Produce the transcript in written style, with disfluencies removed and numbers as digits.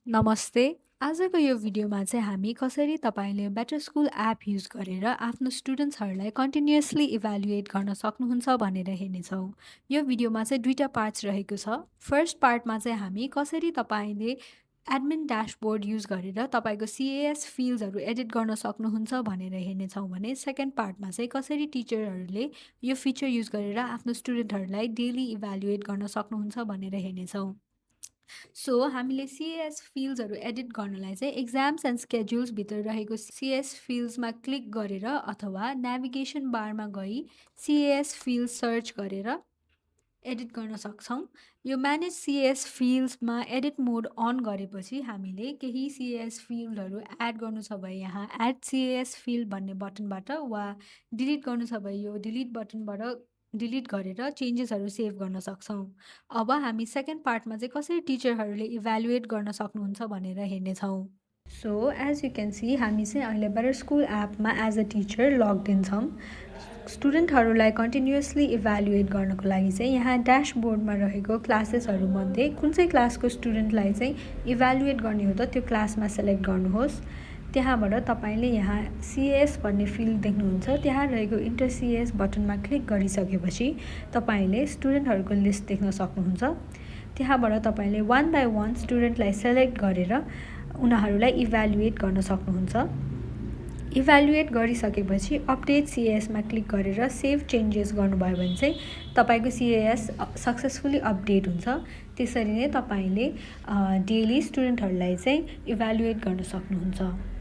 नमस्ते। आजको यो भिडियोमा चाहिँ हामी कसरी तपाईले बेटर स्कुल एप युज गरेर आफ्नो स्टुडेन्ट्सहरूलाई कन्टिन्युअसली इभ्यालुएट गर्न सक्नुहुन्छ भनेर हेर्नेछौँ। यो भिडियोमा चाहिँ 2टा पार्ट्स रहेको छ। फर्स्ट पार्टमा चाहिँ हामी कसरी तपाईले एडमिन ड्यासबोर्ड युज गरेर तपाईँको सिएएस फिल्ड्सहरू एडिट गर्न सक्नुहुन्छ भनेर हेर्नेछौँ भने सेकेन्ड पार्टमा चाहिँ कसरी टिचरहरूले यो फिचर युज गरेर आफ्नो स्टुडेन्टहरूलाई डेली इभ्यालुएट गर्न सक्नुहुन्छ भनेर हेर्नेछौँ। सो हामीले सिएएस फिल्ड्सहरू एडिट गर्नलाई चाहिँ एक्जाम्स एन्ड स्केड्युल्सभित्र रहेको सिएएस फिल्ड्समा क्लिक गरेर अथवा नेभिगेसन बारमा गई सिएएस फिल्ड सर्च गरेर एडिट गर्न सक्छौँ। यो म्यानेज सिएएस फिल्ड्समा एडिट मोड अन गरेपछि हामीले केही सिएएस फिल्डहरू एड गर्नु छ भए यहाँ एड सिएएस फिल्ड भन्ने बटनबाट वा डिलिट गर्नु छ भए यो डिलिट बटनबाट डिलिट गरेर चेन्जेसहरू सेभ गर्न सक्छौँ। अब हामी सेकेन्ड पार्टमा चाहिँ कसरी टिचरहरूले इभ्यालुएट गर्न सक्नुहुन्छ भनेर हेर्नेछौँ। So as you can see हामी चाहिँ अहिले बेटर स्कुल एपमा as a teacher logged in छौँ। स्टुडेन्टहरूलाई कन्टिन्युअसली इभ्यालुएट गर्नको लागि चाहिँ यहाँ ड्यासबोर्डमा रहेको क्लासेसहरूमध्ये कुन चाहिँ क्लासको स्टुडेन्टलाई चाहिँ इभ्यालुएट गर्ने हो त त्यो क्लासमा सेलेक्ट गर्नुहोस्। त्यहाँबाट तपाईँले यहाँ सिएएस भन्ने फिल्ड देख्नुहुन्छ, त्यहाँ रहेको इन्टर सिएएस बटनमा क्लिक गरिसकेपछि तपाईँले स्टुडेन्टहरूको लिस्ट देख्न सक्नुहुन्छ। त्यहाँबाट तपाईँले 1 बाई 1 स्टुडेन्टलाई सेलेक्ट गरेर उनीहरूलाई इभ्यालुएट गर्न सक्नुहुन्छ। इभ्यालुएट गरिसकेपछि अपडेट सिएएसमा क्लिक गरेर सेभ चेन्जेस गर्नुभयो भने चाहिँ तपाईँको सिएएस सक्सेसफुली अपडेट हुन्छ। त्यसरी नै तपाईँले डेली स्टुडेन्टहरूलाई चाहिँ इभ्यालुएट गर्न सक्नुहुन्छ।